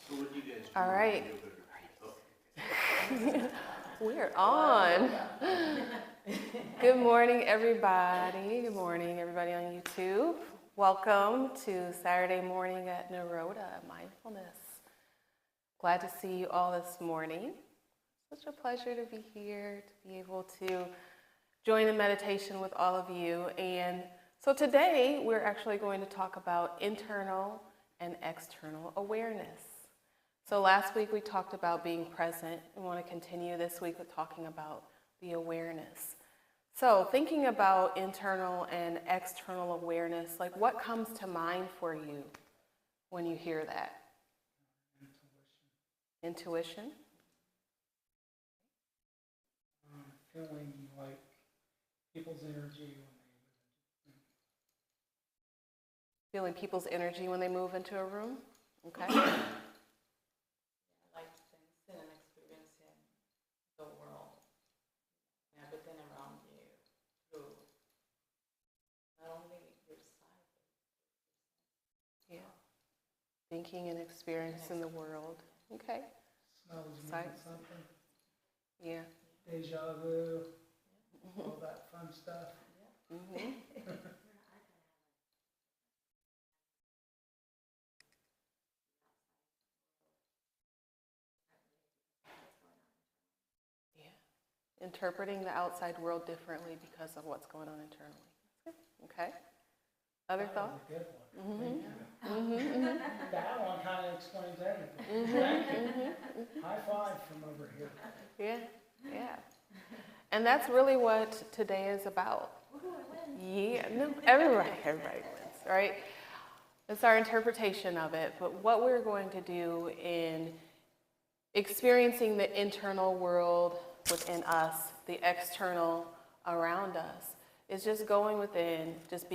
So what do you guys do? All right. We're on. Good morning, everybody. Good morning, everybody on YouTube. Welcome to Saturday morning at Nirodha Mindfulness. Glad to see you all this morning. Such a pleasure to be here, to be able to join in meditation with all of you. And so today we're actually going to talk about internal and external awareness. So last week we talked about being present. We want to continue this week with talking about the awareness. So thinking about internal and external awareness, like what comes to mind for you when you hear that? Intuition? Feeling like people's energy Feeling people's energy when they move into a room? Okay. Like sensing and experiencing the world and everything around you through not only your sight, Yeah. Thinking and experiencing the world. Okay. smells Sight. mean something, Yeah. deja vu, all that fun stuff. Mm-hmm. Interpreting the outside world differently because of what's going on internally. Okay. Other thoughts? That was a good one. Thank you. That one kind of explains everything. Thank you. High five from over here. Yeah, yeah. And that's really what today is about. Yeah, no, everybody wins, right? It's our interpretation of it, but what we're going to do in experiencing the internal world within us, the external around us, is just going within, just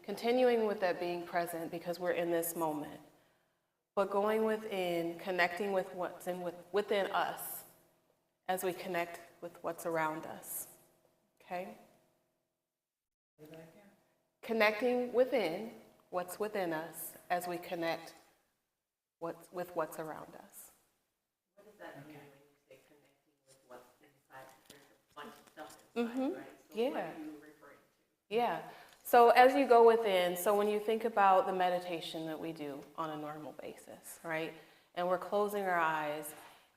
continuing with that being present because we're in this moment. But going within, connecting with what's within us as we connect with what's around us. Okay? Say that again. Connecting within what's within us as we connect with what's around us. what does that mean when you say connecting with what's inside? There's a bunch of stuff inside, right? So Yeah. what are you referring to? Yeah. So as you go within, so when you think about the meditation that we do on a normal basis, right? And we're closing our eyes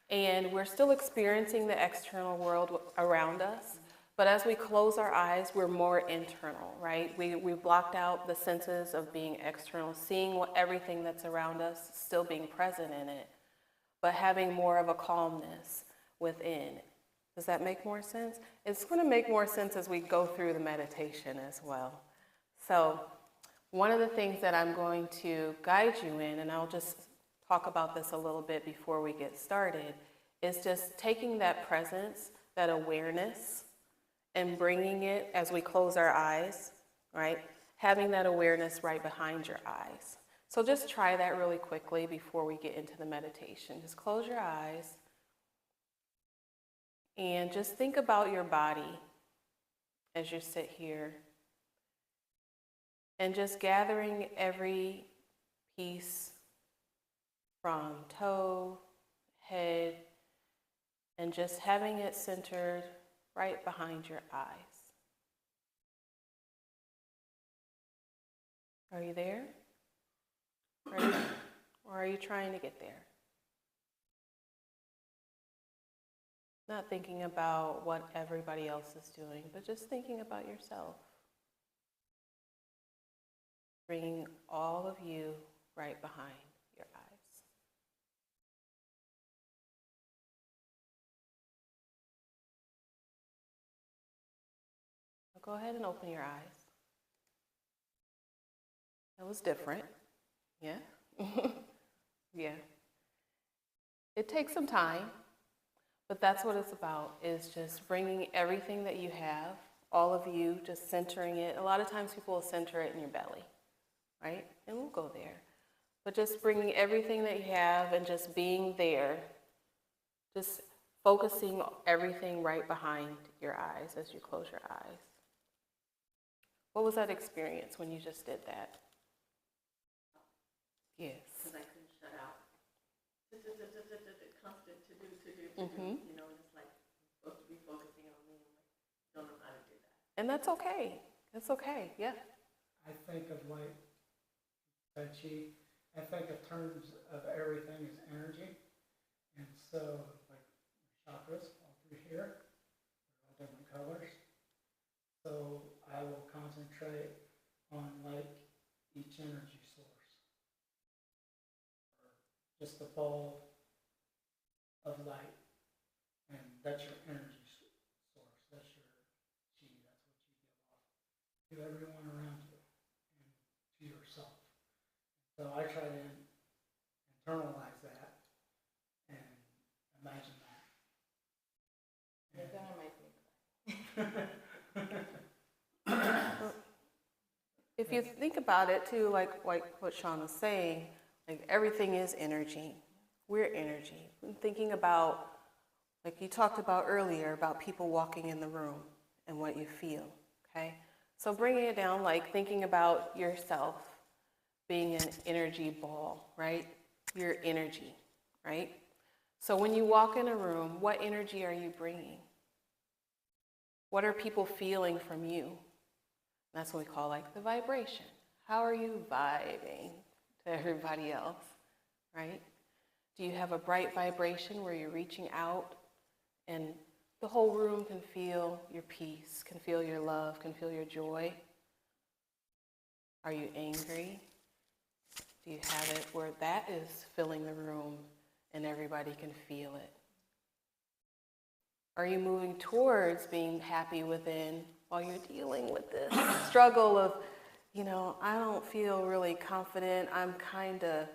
and we're still experiencing the external world around us. But as we close our eyes, we're more internal, right? We've blocked out the senses of being external, seeing everything that's around us, still being present in it, but having more of a calmness within. Does that make more sense? It's going to make more sense as we go through the meditation as well. So one of the things that I'm going to guide you in, and I'll just talk about this a little bit before we get started, is just taking that presence, that awareness, and bringing it as we close our eyes, right? Having that awareness right behind your eyes. So just try that really quickly before we get into the meditation. Just close your eyes and just think about your body as you sit here and just gathering every piece from toe, head, and just having it centered right behind your eyes. Are you there? Or are you trying to get there? Not thinking about what everybody else is doing, but just thinking about yourself. Bringing all of you right behind your eyes. Go ahead and open your eyes. That was different. Yeah? Yeah. It takes some time, but that's what it's about, is just bringing everything that you have, all of you, just centering it. A lot of times people will center it in your belly, right? And we'll go there. But just bringing everything that you have and just being there, just focusing everything right behind your eyes as you close your eyes. What was that experience when you just did that? Yes. Because I couldn't shut out. constant to do, you know, and it's like, I'm supposed to be focusing on me, and like, don't know how to do that. And that's okay. That's okay, yeah. I think of like Tai Chi, I think of terms of everything as energy. And so like chakras all through here, they're all different colors. So I will concentrate on like each energy source. Or just a ball of light. And that's your energy source. That's your chi. That's what you give off to everyone around you and to yourself. So I try to internalize that and imagine that. You're gonna make me cry. If you think about it too, like what Sean was saying, like everything is energy. We're energy. And thinking about, like you talked about earlier, about people walking in the room and what you feel, okay? So bringing it down, like thinking about yourself being an energy ball, right? Your energy, right? So when you walk in a room, what energy are you bringing? What are people feeling from you? That's what we call like the vibration. How are you vibing to everybody else, right? Do you have a bright vibration where you're reaching out and the whole room can feel your peace, can feel your love, can feel your joy? Are you angry? Do you have it where that is filling the room and everybody can feel it? Are you moving towards being happy within while you're dealing with this struggle of, you know, I don't feel really confident. I'm kind of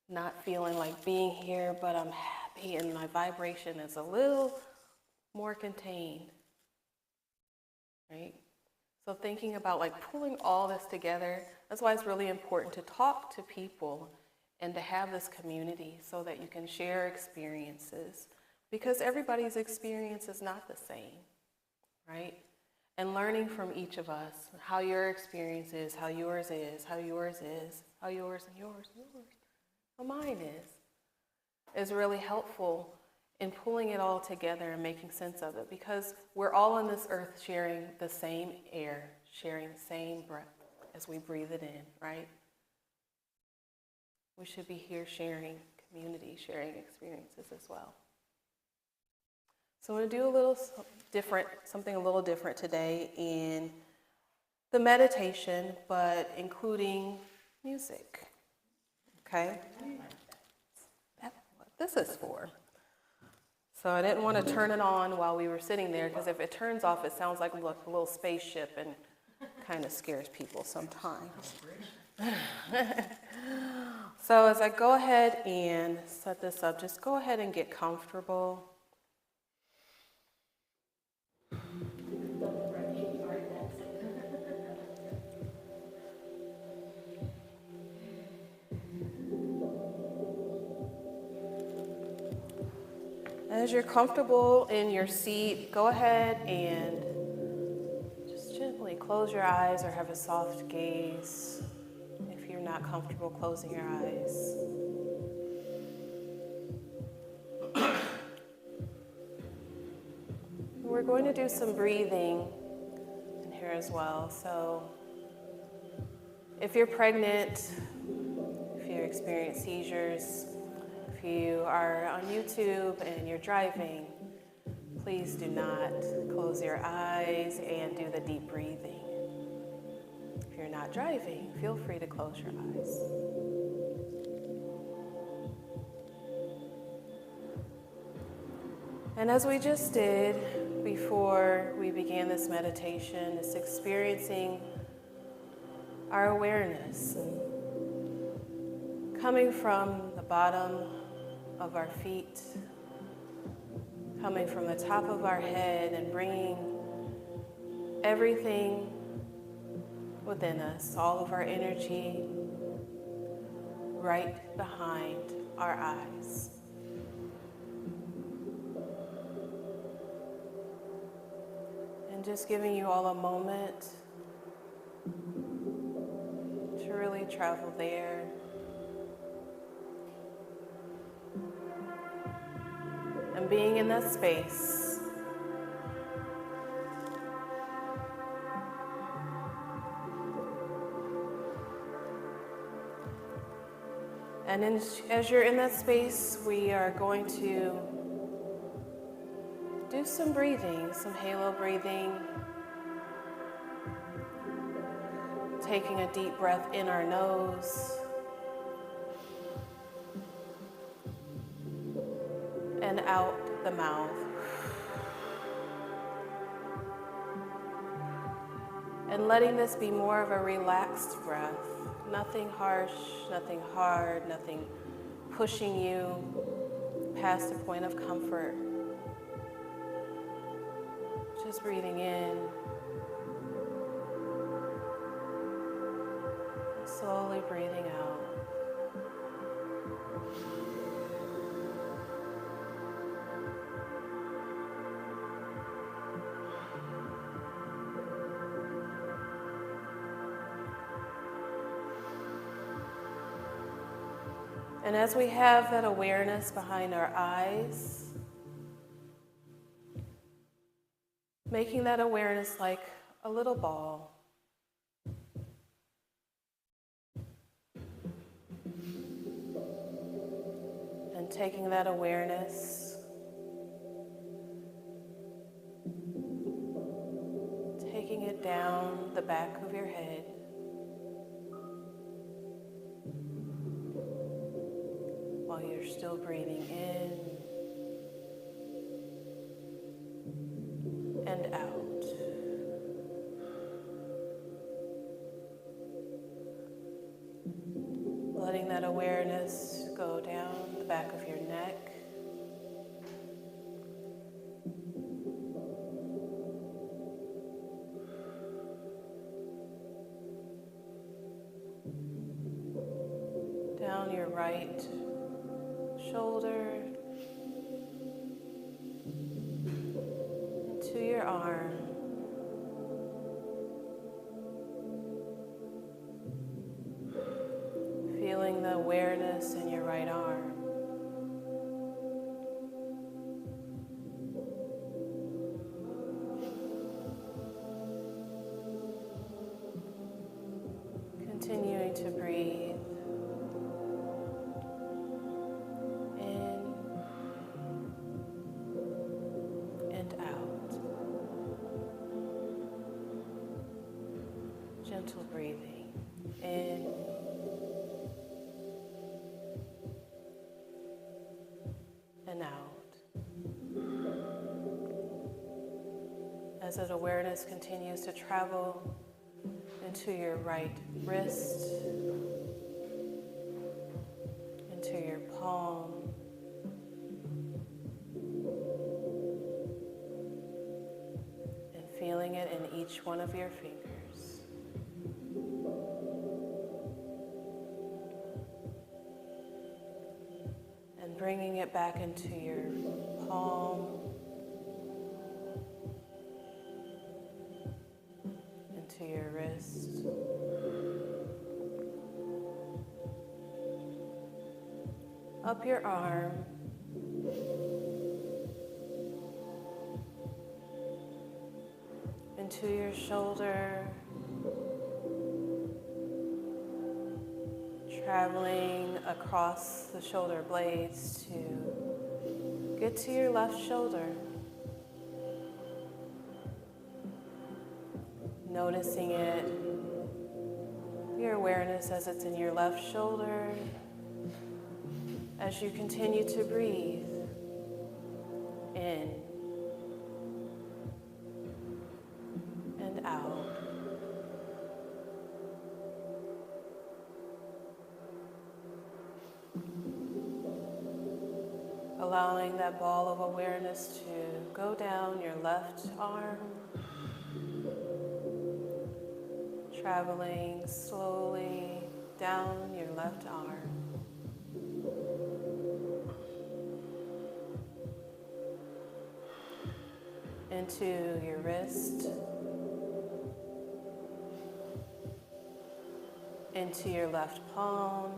not feeling like being here, but I'm happy and my vibration is a little more contained, right? So thinking about like pulling all this together, that's why it's really important to talk to people and to have this community so that you can share experiences, because everybody's experience is not the same, right? And learning from each of us, how your experience is, how yours is, how yours is, how yours and yours and yours, how mine is really helpful in pulling it all together and making sense of it, because we're all on this earth sharing the same air, sharing the same breath as we breathe it in, right? We should be here sharing community, sharing experiences as well. So I'm going to do a little different, something a little different today in the meditation, but including music, okay? That's what this is for. So I didn't want to turn it on while we were sitting there, because if it turns off, it sounds like a little spaceship and kind of scares people sometimes. So as I go ahead and set this up, just go ahead and get comfortable. As you're comfortable in your seat, go ahead and just gently close your eyes or have a soft gaze if you're not comfortable closing your eyes. We're going to do some breathing in here as well. So if you're pregnant, if you experience seizures, if you are on YouTube and you're driving, please do not close your eyes and do the deep breathing. If you're not driving, feel free to close your eyes. And as we just did before we began this meditation, is experiencing our awareness and coming from the bottom of our feet, coming from the top of our head and bringing everything within us, all of our energy, right behind our eyes. And just giving you all a moment to really travel there. being in that space. And as you're in that space, we are going to do some breathing, some halo breathing. Taking a deep breath in our nose and out the mouth. And letting this be more of a relaxed breath. Nothing harsh, nothing hard, nothing pushing you past the point of comfort. Just breathing in. Slowly breathing out. And as we have that awareness behind our eyes, making that awareness like a little ball. And taking that awareness, taking it down the back of your head, while you're still breathing in and out. Letting that awareness go down the back of your neck. Down your right shoulder, into your arm, feeling the awareness in your right arm. Continuing to breathe. Gentle breathing in and out. As that awareness continues to travel into your right wrist, into your palm, and feeling it in each one of your fingers. Bringing it back into your palm, into your wrist, up your arm, into your shoulder, traveling across the shoulder blades to get to your left shoulder. Noticing it, your awareness as it's in your left shoulder, as you continue to breathe in and out. Allowing that ball of awareness to go down your left arm, traveling slowly down your left arm, into your wrist, into your left palm,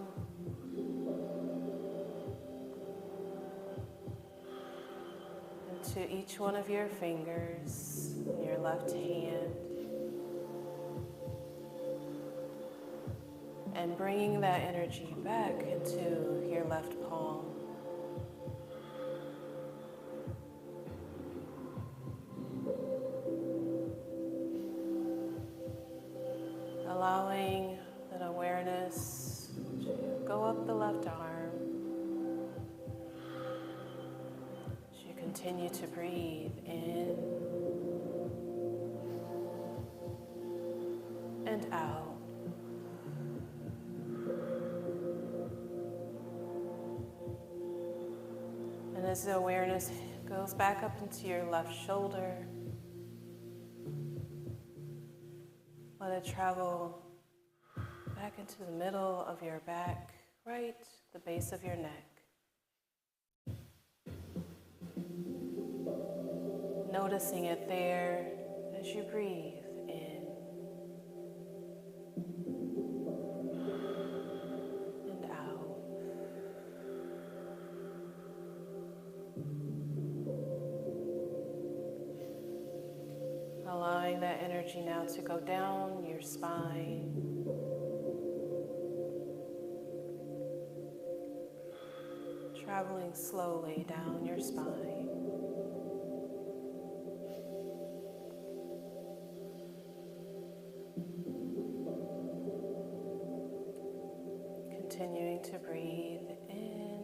into each one of your fingers in your left hand and bringing that energy back into your left palm. Allowing that awareness to go up the left arm as you continue to breathe in and out. And as the awareness goes back up into your left shoulder, let it travel back into the middle of your back, right, the base of your neck. Noticing it there as you breathe in and out. Allowing that energy now to go down your spine. Traveling slowly down your spine. Continuing to breathe in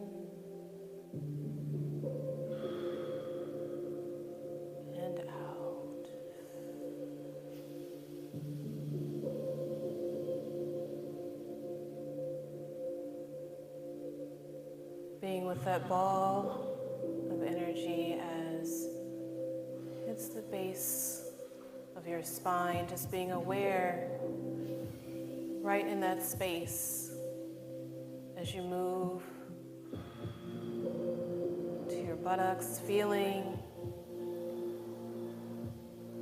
and out. Being with that ball of energy as it's the base of your spine, just being aware right in that space as you move to your buttocks, feeling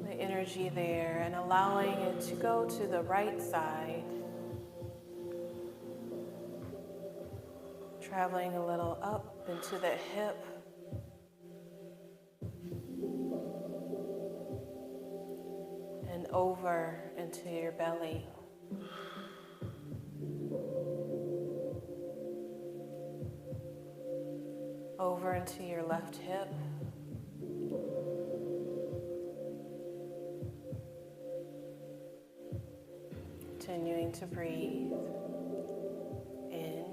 the energy there and allowing it to go to the right side. Traveling a little up into the hip. And over into your belly. Over into your left hip. Continuing to breathe in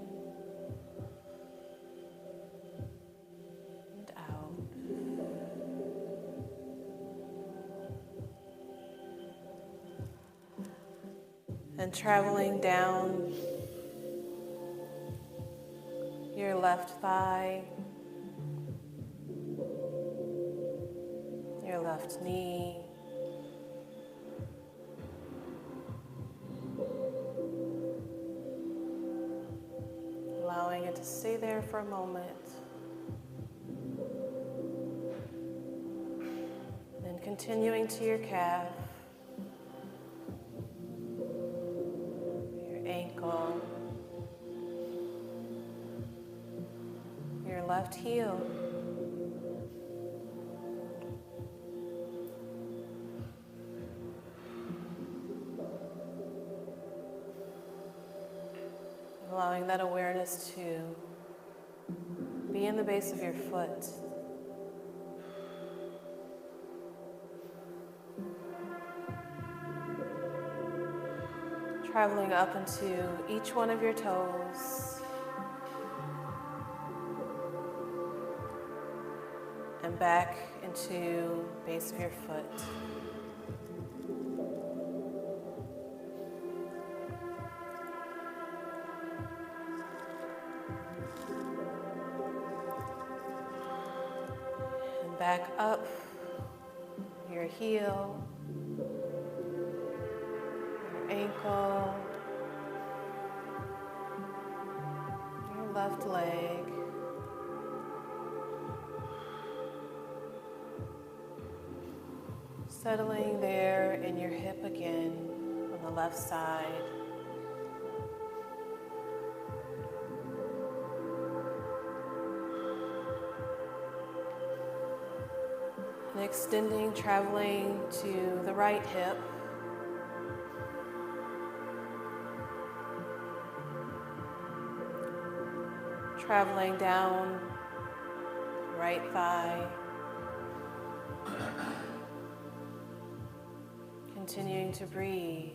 and out. And traveling down your left thigh, your left knee, allowing it to stay there for a moment. Then continuing to your calf, your ankle, your left heel, allowing that awareness to be in the base of your foot. Traveling up into each one of your toes. And back into base of your foot. Back up your heel, your ankle, your left leg, settling there in your hip again on the left side. And extending, traveling to the right hip. Traveling down right thigh. Continuing to breathe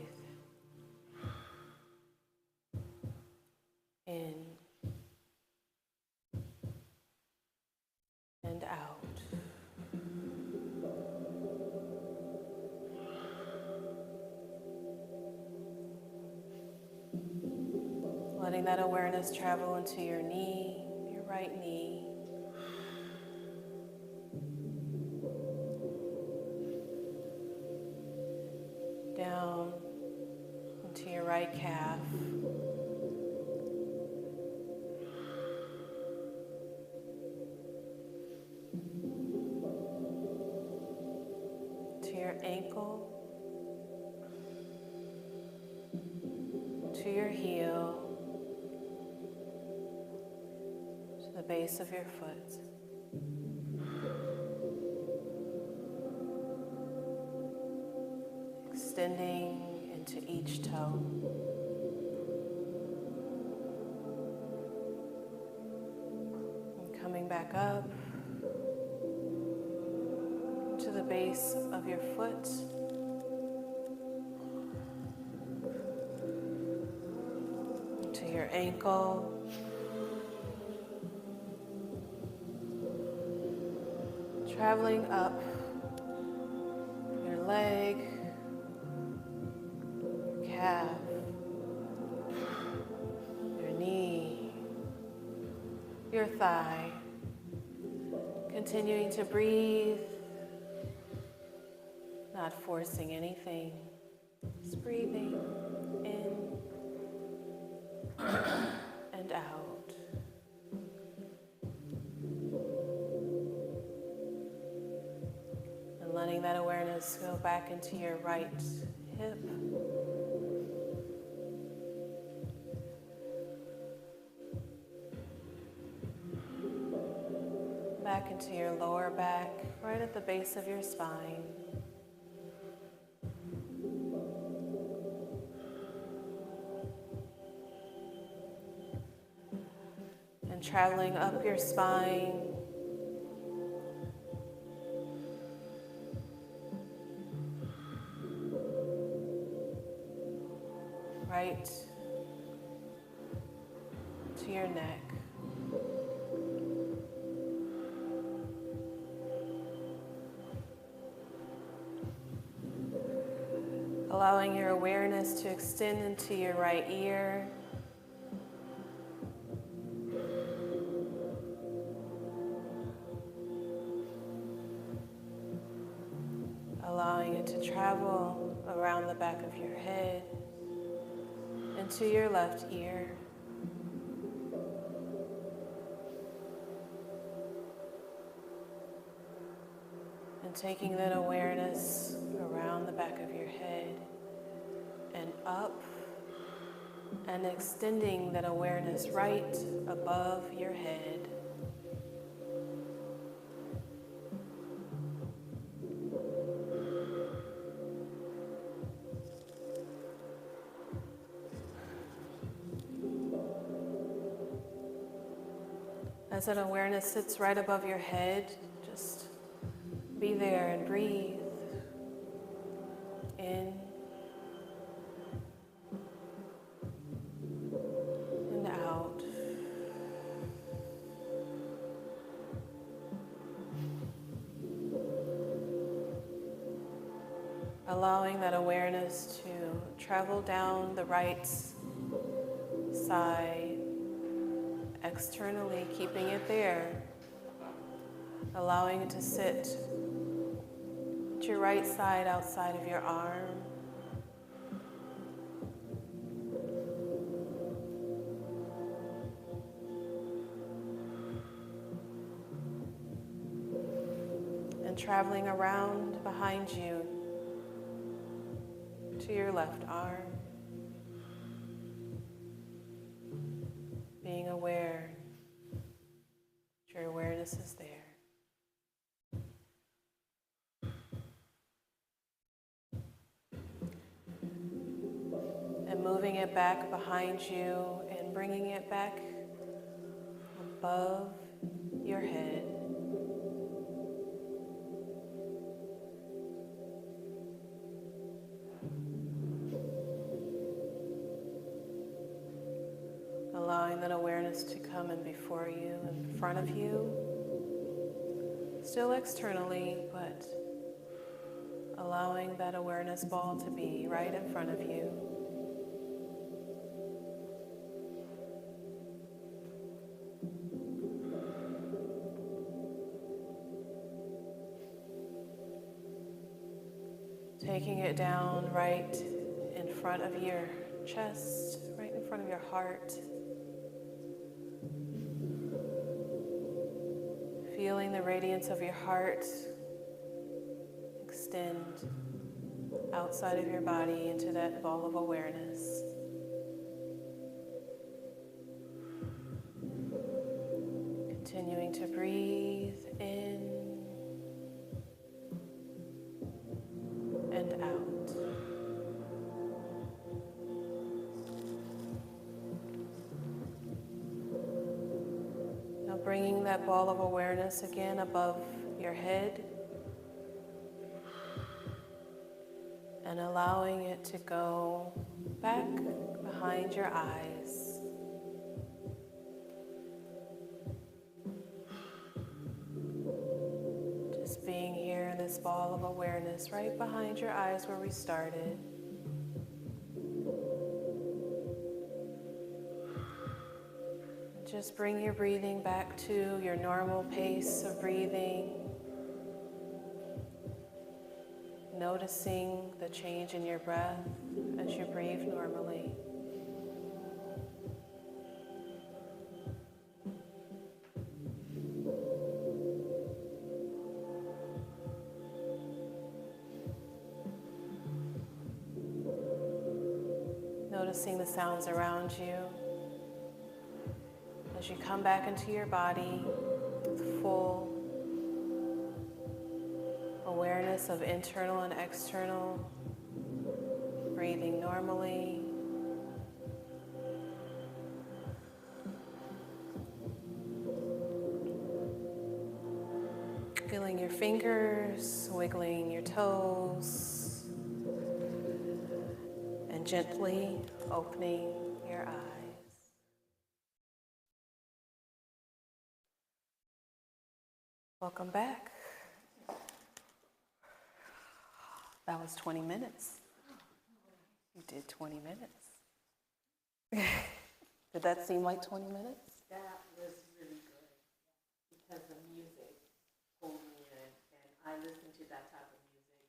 in and out. Letting that awareness travel into your knee, your right knee. Down into your right calf. To your ankle. To your heel. To the base of your foot. Extending into each toe. And coming back up to the base of your foot. To your ankle. Traveling up your leg, your calf, your knee, your thigh. Continuing to breathe, not forcing anything, just breathing in and out. And letting that awareness go back into your right hip. Back into your lower back, right at the base of your spine. And traveling up your spine, right to your neck. Allowing your awareness to extend into your right ear. Allowing it to travel around the back of your head into your left ear. And taking that awareness around the back of your head and up, and extending that awareness right above your head. As that awareness sits right above your head, just be there and breathe in and out. Allowing that awareness to travel down the right side, externally, keeping it there. Allowing it to sit at your right side outside of your arm. And traveling around behind you to your left arm. Being aware that your awareness is there. putting it back behind you and bringing it back above your head. Allowing that awareness to come in before you, in front of you, still externally, but allowing that awareness ball to be right in front of you. Taking it down right in front of your chest, right in front of your heart. Feeling the radiance of your heart extend outside of your body into that ball of awareness. Continuing to breathe in and out. Now bringing that ball of awareness again above your head and allowing it to go back behind your eyes. Just being here in this ball of awareness right behind your eyes where we started. Just bring your breathing back to your normal pace of breathing. Noticing the change in your breath as you breathe normally. Noticing the sounds around you. As you come back into your body with full awareness of internal and external, breathing normally. Feeling your fingers, wiggling your toes, and gently opening your eyes. Welcome back. That was 20 minutes. You did 20 minutes. Did that seem like 20 minutes? That was really good because the music pulled me in, and I listen to that type of music.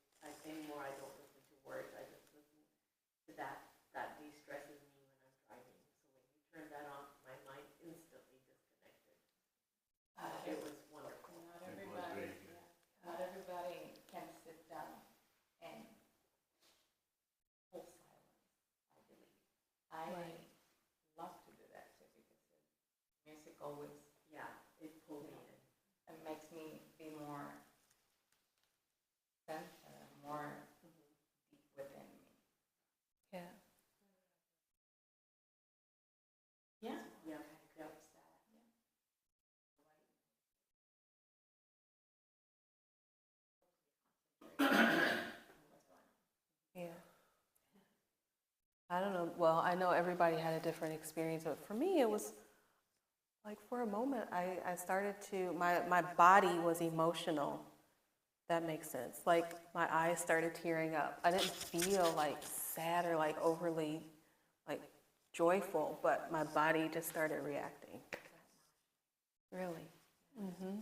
Anymore, I don't listen to words. I just listen to that. That de-stresses me when I'm driving. So when you turn that on, my mind instantly disconnected. It was wonderful. Not everybody, not everybody can sit down and full silence, I believe. I Right. love to do that too because music always Yeah, it pulled me in. it makes me be more centered, more deep within me. Yeah. Yeah. Yeah, yeah. Yeah. I don't know. Well, I know everybody had a different experience, but for me, it was like for a moment, I started to, my body was emotional. That makes sense. Like my eyes started tearing up. I didn't feel like sad or like overly like joyful, but my body just started reacting. Really. Mm-hmm.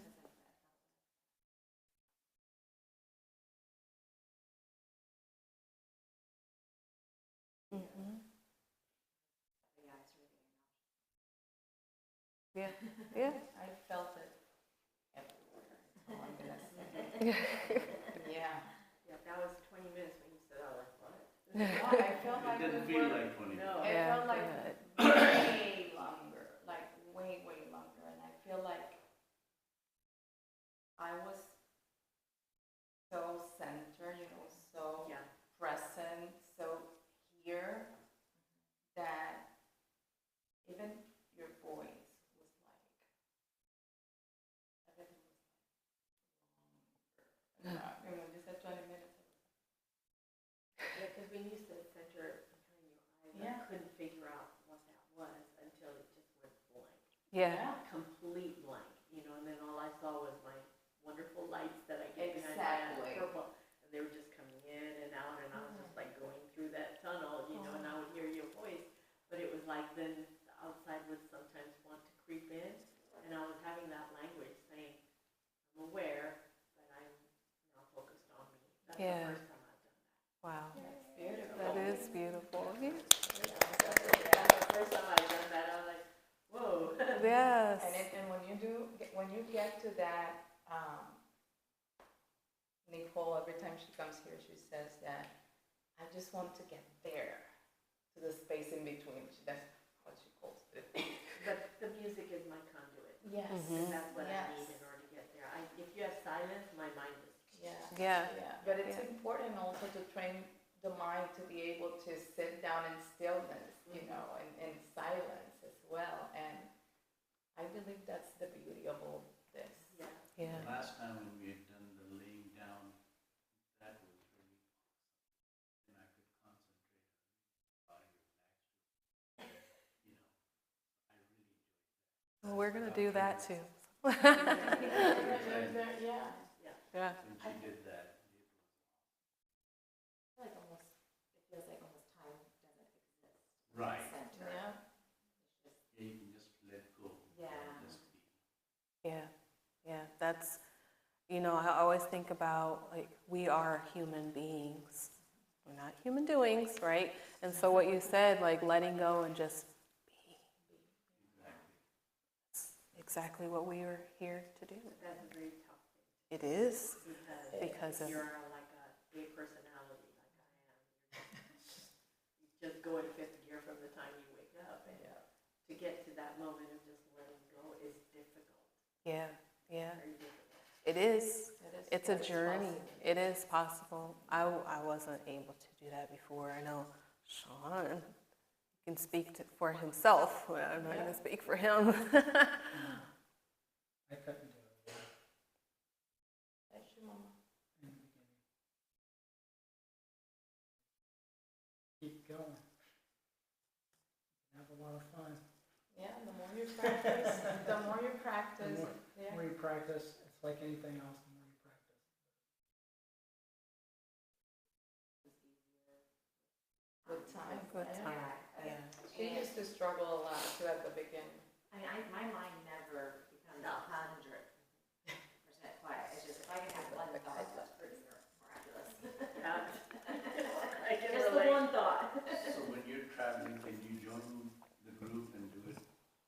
Mm-hmm. Yeah. Yeah. I felt it everywhere. So I'm gonna say. Yeah. Yeah, that was 20 minutes when you said, I was like, what? No, I felt like It didn't we feel were, like 20 minutes. No. it Yeah, felt like good. way longer, like way, way longer. And I feel like I was so centered, so Yeah. present, so here, Yeah. Complete blank, you know, and then all I saw was my wonderful lights that I get behind my eyes, Exactly. purple, and they were just coming in and out, and I was just like going through that tunnel, you know, and I would hear your voice, but it was like then the outside would sometimes want to creep in, and I was having that language saying, I'm aware, but I'm now focused on me. That's Yeah. the first time I've done that. Wow. That's beautiful. That is beautiful. Yeah. That's the first time I've done that, I was like, whoa. Yes. And when you get to that, Nicole, every time she comes here, she says that I just want to get there, to the space in between. That's what she calls it. But the music is my conduit. Yes. And that's what Yes. I need in order to get there. If you have silence, my mind is. Yeah. Yeah. Yeah. But it's Yeah. important also to train the mind to be able to sit down in stillness, you know, and silence as well. And I believe that's the beauty of all this. Yeah. Yeah. Last time when we had done the laying down, that was really awesome. And I could concentrate on the body relaxed. You know, I really enjoyed that. Well, we're gonna do that too. Yeah. Yeah. When she did that, it was I feel like almost, it feels like almost time doesn't exist. right. Center. Yeah. Yeah, you can just let go. Yeah. And just be. Yeah. Yeah. That's, you know, I always think about like we are human beings. We're not human doings, right? And so what you said, like letting go and just be. It's exactly what we are here to do. That's a very tough thing. It is Because of you're like a big personality like I am. You just go in fifth gear from the time you wake up. And to get to that moment of just letting go is difficult. Yeah. Yeah. Very difficult. It is. It's a That is journey. possible. It is possible. I wasn't able to do that before. I know Sean can speak for himself. Well, I'm not going to speak for him. I couldn't do it That's your mama. in the beginning. Keep going. Have a lot of fun. Yeah, the more you practice, the more you practice. The Yeah. more you practice, it's like anything else, the more you practice. With time. Good yeah. time. Yeah. She used to struggle a lot too at the beginning. I mean, my mind never becomes 100% quiet. It's just if I can have one thought, that's pretty miraculous. I can Just the relate. one thought. So when you're traveling, can you join the group and do it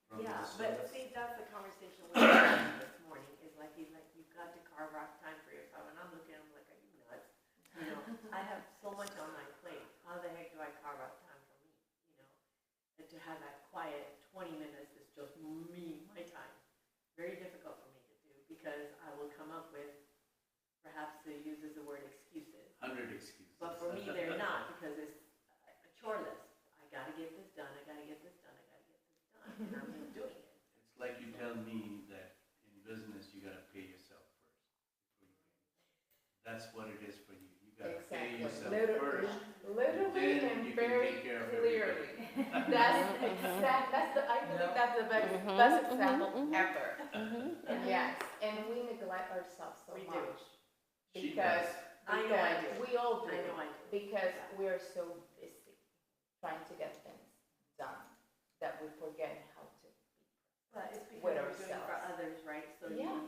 from Yeah, the but source? see, that's the conversation we had this morning, is like, he's like, you've got to carve out time for yourself, and I'm looking at him like, are you nuts? You know, I have so much on my plate, how the heck do I carve out time for me, you know? And to have that quiet 20 minutes is just me, my time. Very difficult for me to do, because I will come up with, perhaps he uses the word excuses. 100 excuses. But for me, they're not, because it's a chore list. I gotta get this done, I gotta get this done, I gotta get this done, and I'm just doing it. It's like you tell me that in business, you gotta pay yourself first. Before you pay. That's what it is for you. You gotta pay yourself first. Literally Then and you can very take care of clearly. everything. I believe that's the best example ever. Yes, and we neglect ourselves so We do. much. She Because, does. I know I do. we all do. I know I do. Because we are so busy trying to get things done that we forget how to be. But it's because With you're doing it for ourselves. others, right? So Yeah.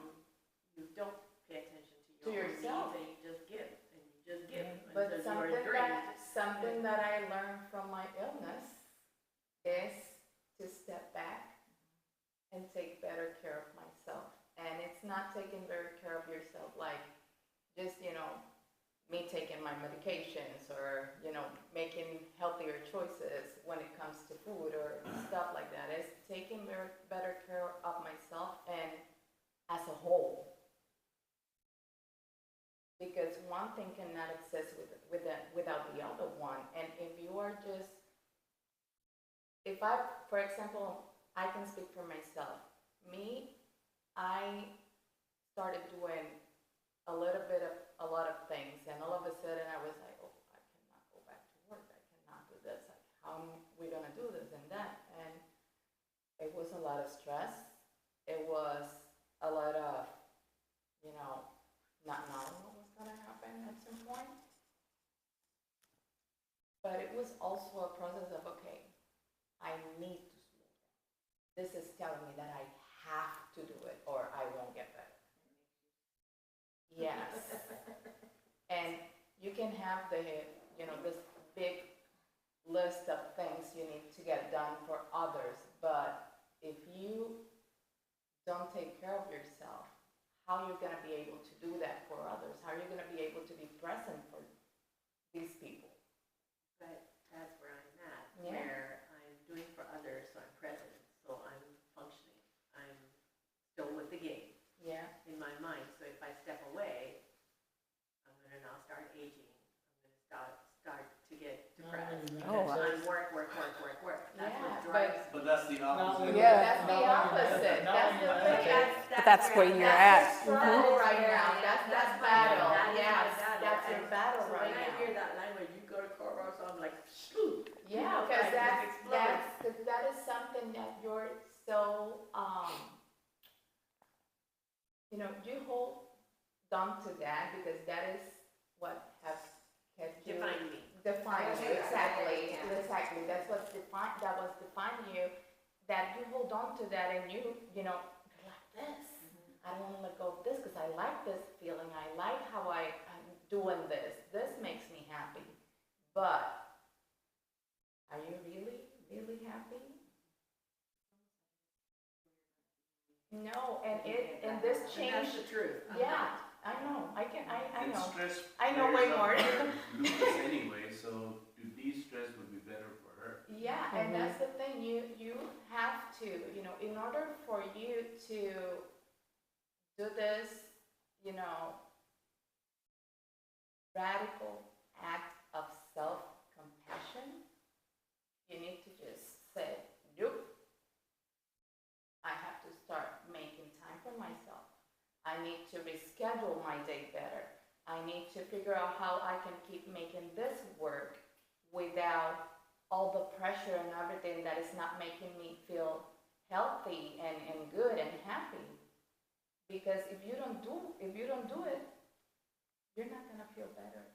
you don't pay attention to To your own yourself. needs, and you just give, and you just give, But until you are drained. something that I learned from my illness is to step back and take better care of myself. And it's not taking better care of yourself like just, me taking my medications or, making healthier choices when it comes to food or stuff like that. It's taking better care of myself and as a whole. Because one thing cannot exist without the other one. And if you are just, for example, I can speak for myself. I started doing a lot of things, and all of a sudden I was like, oh, I cannot go back to work. I cannot do this. Like, how are we gonna do this and that? And it was a lot of stress. It was a lot of, not knowing what was gonna happen at some point. But it was also a process of, okay, I need to slow down. This is telling me that I have to do it or I won't get better. Yes. And you can have this big list of things you need to get done for others, but if you don't take care of yourself, how are you going to be able to do that for others? How are you going to be able to be present for these people? But that's where I'm at, Yeah. where I'm doing for others, so I'm present, so I'm functioning. I'm still with the game Yeah. in my mind. So if I step away, I'm going to now start aging. I'm going to start to get depressed. Oh, wow. I'm work. That's Yeah, what drives But that's the opposite. Yeah. That's the opposite. That's the thing. But that's where you're at. That's your struggle right now. That's my battle. That is my Yes, battle. that's your And battle so right when I hear now. that language, you go to courthouse, I'm like, shoot. Yeah, because that is something that you're so, you hold on to that because that is what has kept you. Define me. Define you, exactly. That's what's that was defining you, that you hold on to that and you're like this. I don't want to let go of this because I like this feeling. I like how I'm doing this. This makes me happy. But are you really, really happy? No, and this And change. that's the truth. I'm Yeah, not. I know. I And know. stress I know way flares up more. her lupus anyway, so to de-stress would be better for her. Yeah, and that's the thing. You have to, in order for you to do this, radical act of self-compassion, you need to just say, nope. I have to start making time for myself. I need to reschedule my day better. I need to figure out how I can keep making this work without all the pressure and everything that is not making me feel healthy and good and happy. Because if you don't do it, you're not gonna feel better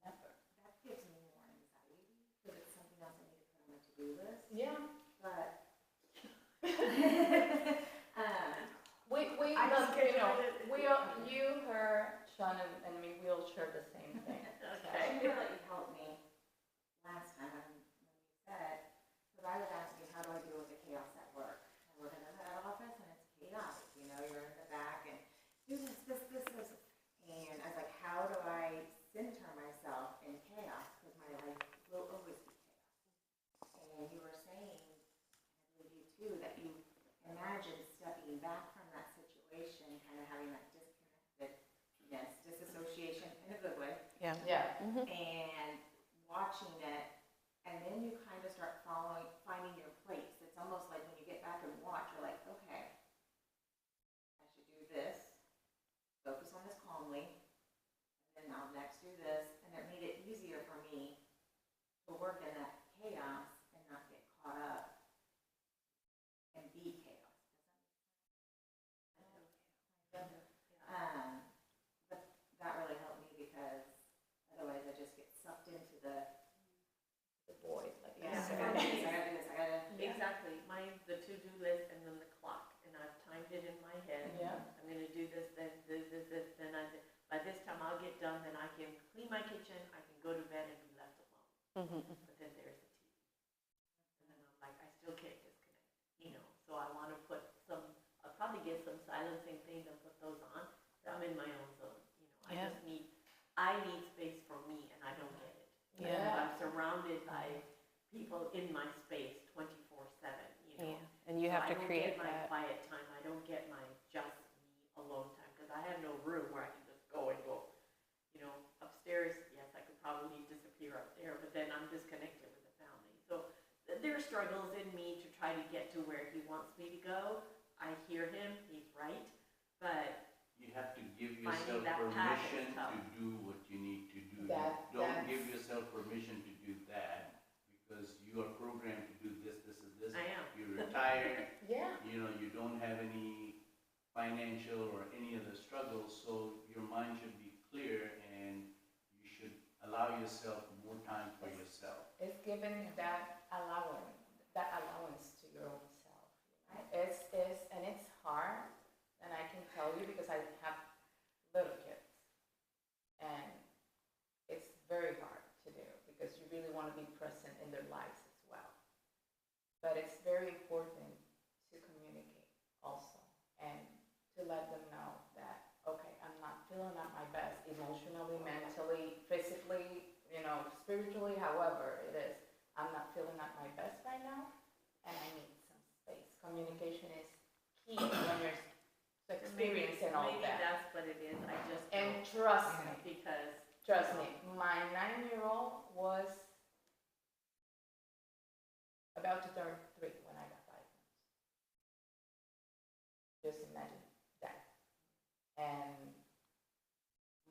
ever. That gives me more anxiety because it's something else I need to put on my to-do list. Yeah. But We I look, just get you, her, Sean, and me, we all share the same thing. I feel like you helped me last time when you said, because I was asking, how do I deal with the chaos at work? I work in an office and it's chaotic, you're in the back and do this. And I was like, how do I center myself in chaos? Because my life will always be chaos. And you were saying, and I believe you too, that you imagine stepping back from that situation, kind of having that disconnectedness, disassociation in a good way, Yeah. Yeah. and watching it, and then you kind of start finding your place. It's almost like when you get back and watch, you're like, okay, I should do this, focus on this calmly, and then I'll next do this, and it made it easier for me to work in that chaos and not get caught up and be chaos. But that really helped me because otherwise I just get sucked into the void, like you Yeah. I said. gotta do this, I gotta do this, I gotta. Exactly. Mine's the to-do list and then the clock. And I've timed it in my head. Yeah. I'm going to do this, then this, then by this time I'll get done, then I can clean my kitchen, I can go to bed and be left alone. But then there's the TV. And then I'm like, I still can't disconnect, So I want to put I'll probably get some silencing things and put those on. So I'm in my own zone, Yeah. I need space for me and I don't get it. Yeah. I'm surrounded by people in my space 24/7, Yeah. And you have to create I don't get my that. quiet time. I don't get my just me alone time because I have no room where I can just go and go. Upstairs, yes, I could probably disappear up there, but then I'm disconnected with the family. So there are struggles in me to try to get to where he wants me to go. I hear him, he's right, but You have to give Finding yourself that path is permission tough. to do what you need to do. That's- Don't give yourself permission to do that because you are programmed to do this, and this. I am. You're retired, Yeah. you know, you don't have any financial or any other struggles, so your mind should be clear and you should allow yourself more time for yourself. It's giving that allowance to your own self. And it's hard, and I can tell you because I have little kids, and it's very hard to do because you really want to be present in their lives as well. But it's very important to communicate also and to let them know that, okay, I'm not feeling at my best emotionally, mentally, physically, spiritually, however it is. I'm not feeling at my best right now, and I need some space. Communication is key when you're experiencing all Maybe that. that's what it is, I just And don't, trust me, because. my 9-year-old was about to turn 3 when I got diagnosed. Just imagine that. And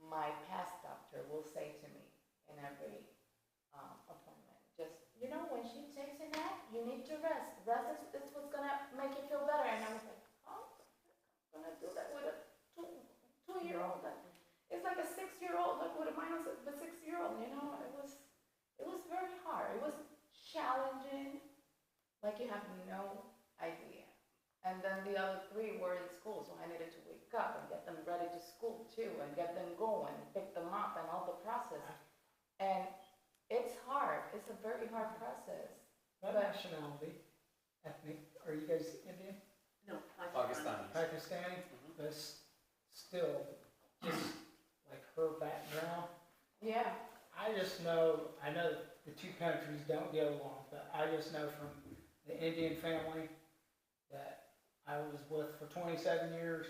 my past doctor will say to me in every appointment, when she takes a nap, you need to rest. Rest is what's going to make you feel better. And I was like, oh, I'm going to do that with a two-year-old. It's like a 6-year-old, like with a minus the 6-year-old, It was very hard. It was challenging, like you have no idea. And then the other 3 were in school, so I needed to wake up and get them ready to school too, and get them going, pick them up, and all the process. And it's hard. It's a very hard process. What nationality, ethnic, are you guys Indian? No, Pakistani. Pakistani? But still, just like her background. Yeah. I know the two countries don't get along, but I just know from the Indian family that I was with for 27 years,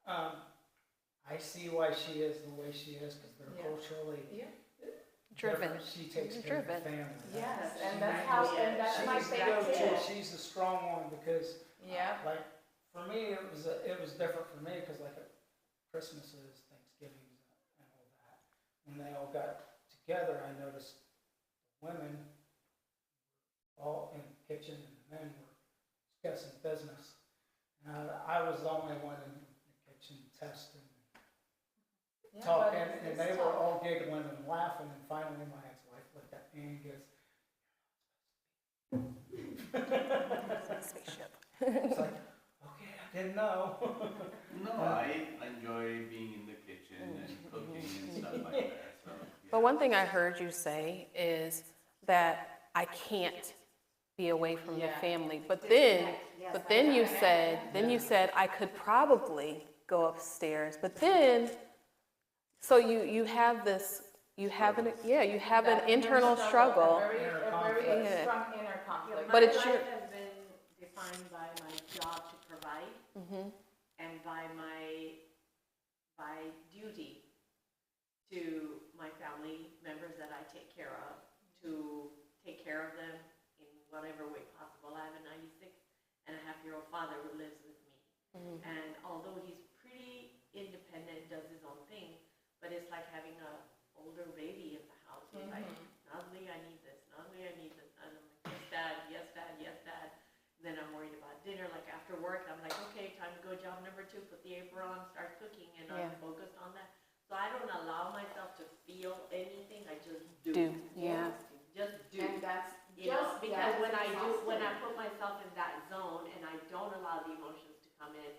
I see why she is the way she is, because they're culturally Driven. different. She takes care of the family. Yes, She and that's manages- my she's the favorite go-to. too. She's the strong one because, Yeah. like, for me, it was different for me because, like, at Christmases, Thanksgivings, and all that, when they all got together, I noticed the women all in the kitchen and the men were discussing business. And I was the only one in the kitchen testing, Yeah, talking, but and it's they were tough. all giggling and laughing. And finally, my ex-wife looked at me and goes, Spaceship. "It's like, okay, I didn't know." No, I enjoy being in the kitchen and cooking and stuff like that, so. yeah. But one thing I heard you say is that I can't be away from the Yeah. family. But then you said I could probably go upstairs. But then, so you have this, you have an internal struggle. A very Inner conflict. strong inner conflict. But My it's life your- has been defined by my job to provide and by duty to my family members that I take care of, to take care of them in whatever way possible. I have a 96-and-a-half-year-old father who lives with me. And although he's pretty independent, does his own thing, but it's like having an older baby in the house. He's like, Natalie, I need this. Natalie, I need this. And I'm like, yes, Dad, yes, Dad, yes, Dad. Then I'm worried about dinner. Like after work, I'm like, okay, time to go job number 2, put the apron on, start cooking, and I'm focused on that. So I don't allow myself to feel anything. I just do. Yeah. Just do. And that's Because when I exhausting. put myself in that zone and I don't allow the emotions to come in,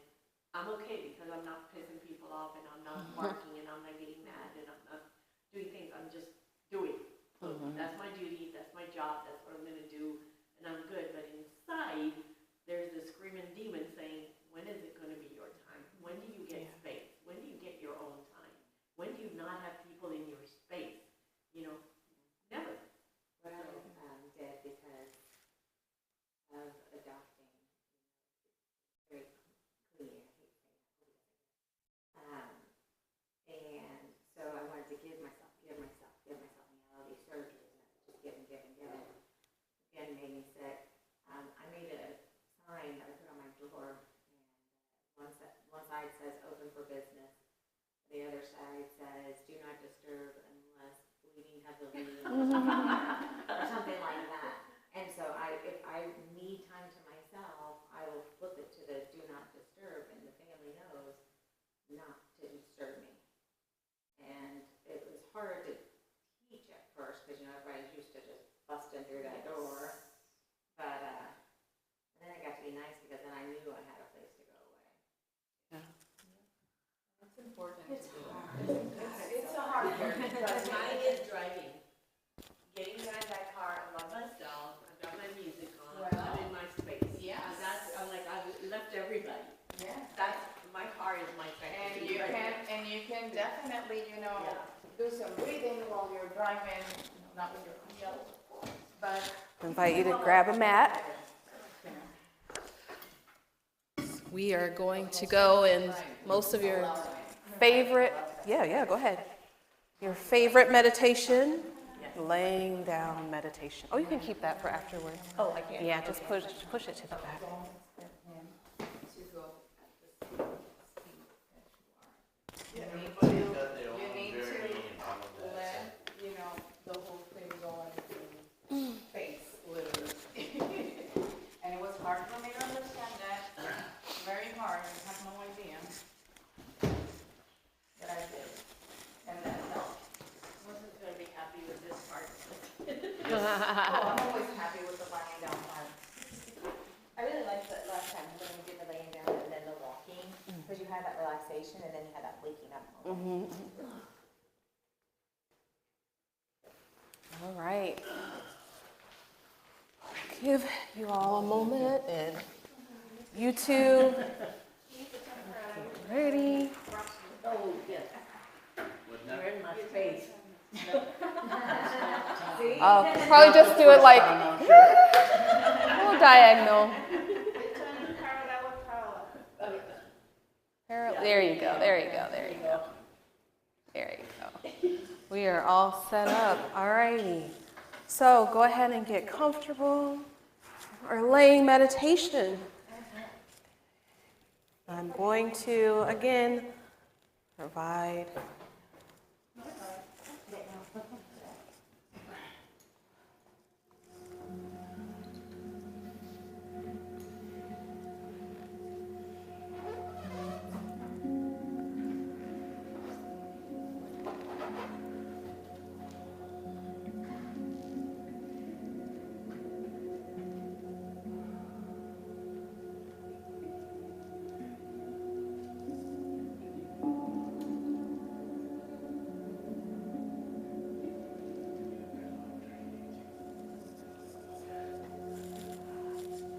I'm okay because I'm not pissing people off and I'm not barking and I'm not getting mad and I'm not doing things. I'm just doing. So that's my duty. That's my job. That's what I'm gonna do, and I'm good. But inside, there's this screaming demon saying, "When is it gonna be your time? When do you get space? When do you get your own time? When do you not have people in your space? Never." What I did because of adopting, very clear, I hate saying that, and so I wanted to give myself, and all these surgeries, and I was just giving. Again, made me sick. I made a sign that I put on my door, and one side says open for business, the other side says do not disturb unless bleeding heavily, or something like that. And so if I need time to myself, But mine is driving. Getting out of that car, I'm by myself, I've got my music on, I'm in my space. Yes. I'm like, I've left everybody. Yeah. My car is my And sanctuary. you can definitely, do some breathing while you're driving, not with your wheels, but. I invite you to grab a mat. We are going to go in most of your favorite, go ahead. Your favorite meditation, laying down meditation. Oh, you can keep that for afterwards. Oh, I can. Yeah, just push it to the back. You need Everybody's got their own to journey and all of that. let, the whole thing go into face, literally. And it was hard for me to understand that, very hard, I have no idea. But I did, and that helped. Wasn't gonna be happy with this part. Oh, I'm always happy with the lying down part. I really liked the last time when we did the laying down and then the walking, because you had that relaxation and then you had that waking up moment. All right. Give you all a moment, and you two, get ready. Oh, yes, Wouldn't that you're in my space. I'll probably just do it like a little diagonal. There you go, there you go, there you go. There you go. We are all set up. All righty. So go ahead and get comfortable. Our laying meditation. I'm going to, again, provide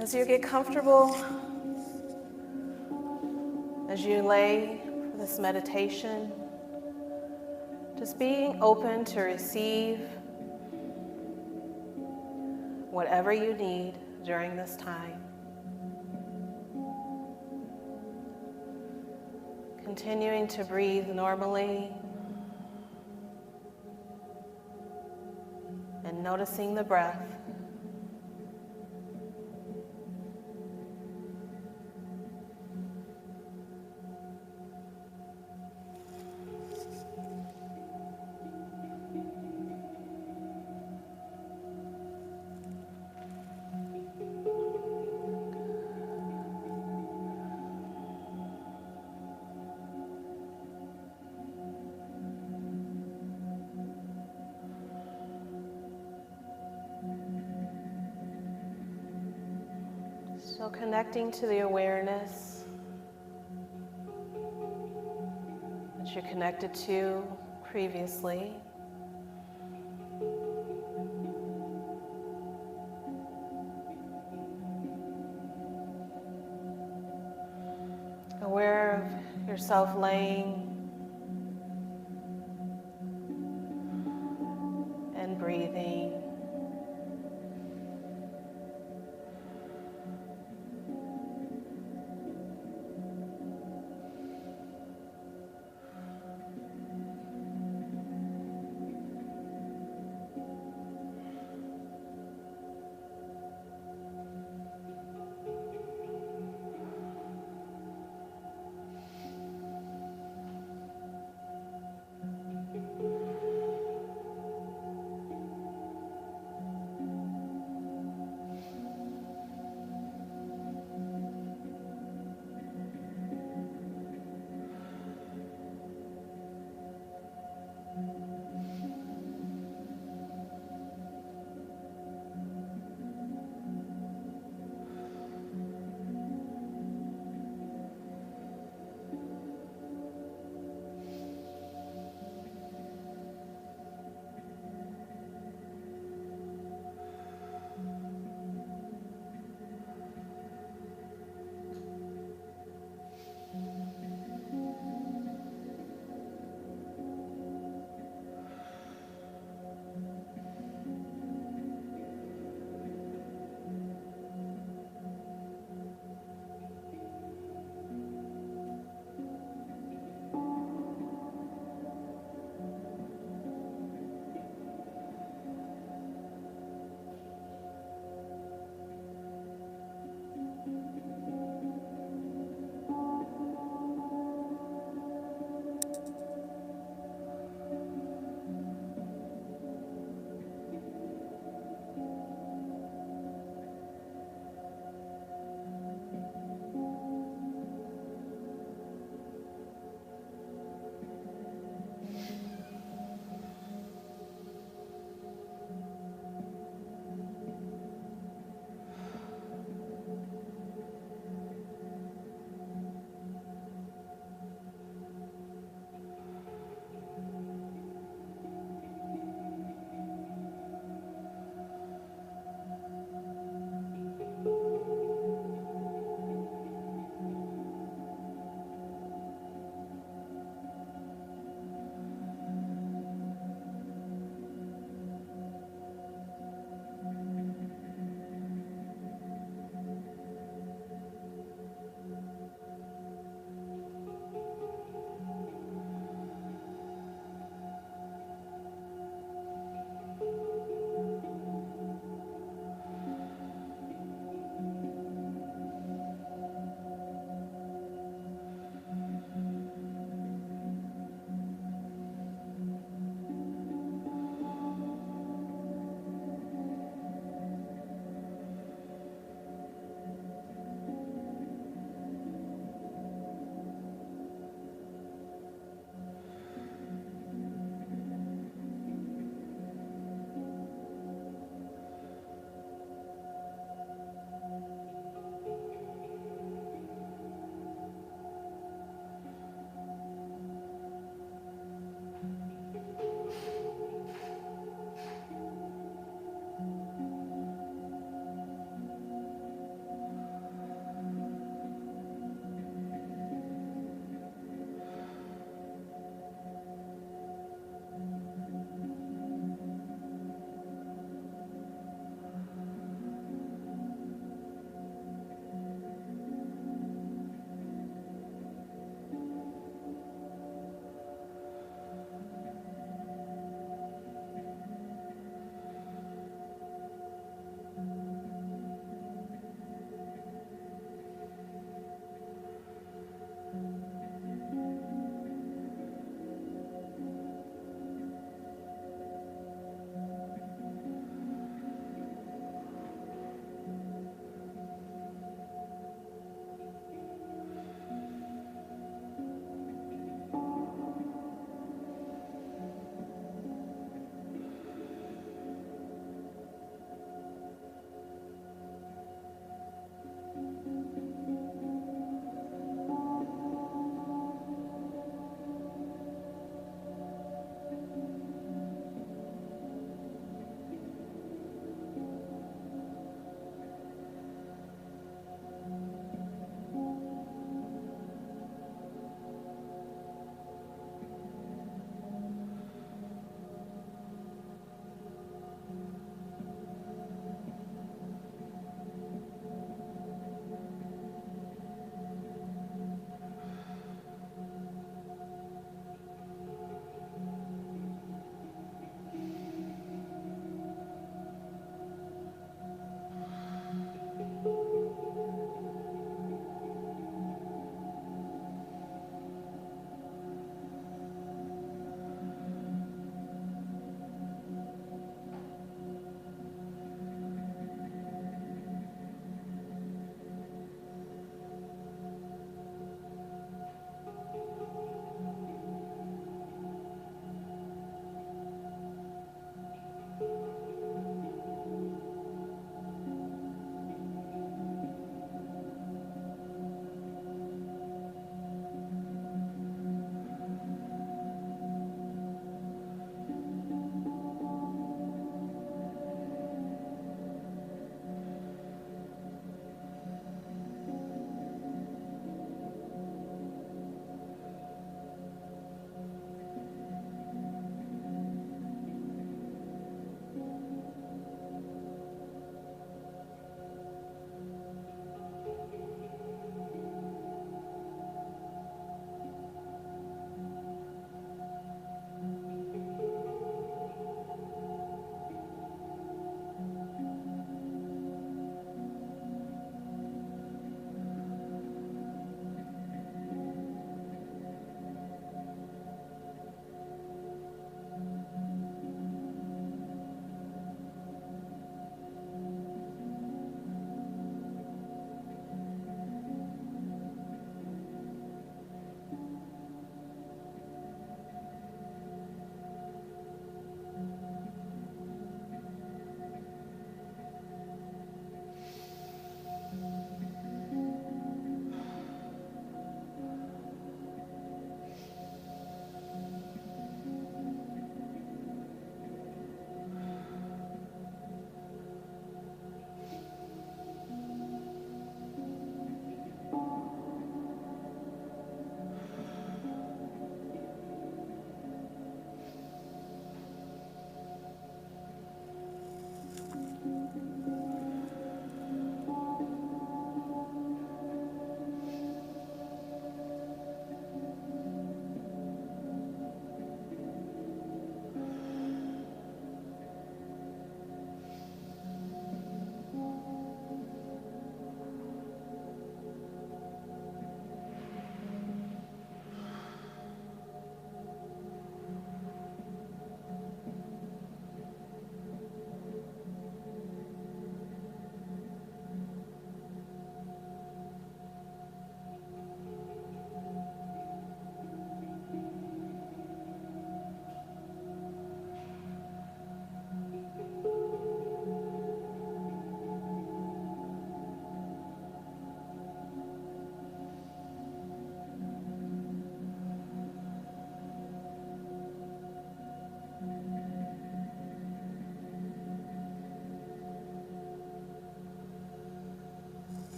as you get comfortable, as you lay for this meditation, just being open to receive whatever you need during this time. Continuing to breathe normally and noticing the breath. So connecting to the awareness that you're connected to previously. Aware of yourself laying and breathing.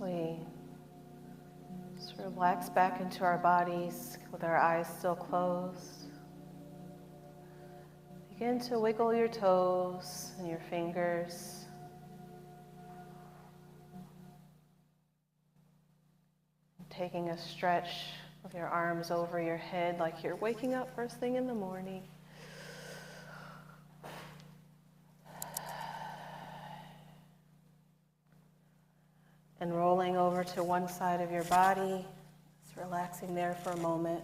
we just relax back into our bodies with our eyes still closed, begin to wiggle your toes and your fingers. Taking a stretch with your arms over your head like you're waking up first thing in the morning. And rolling over to one side of your body, just relaxing there for a moment.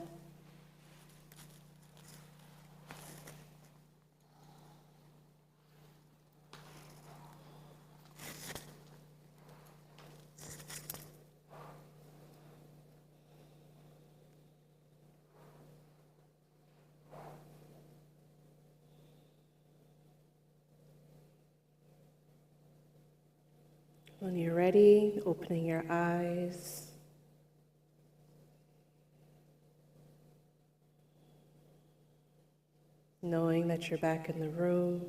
When you're ready, opening your eyes. Knowing that you're back in the room.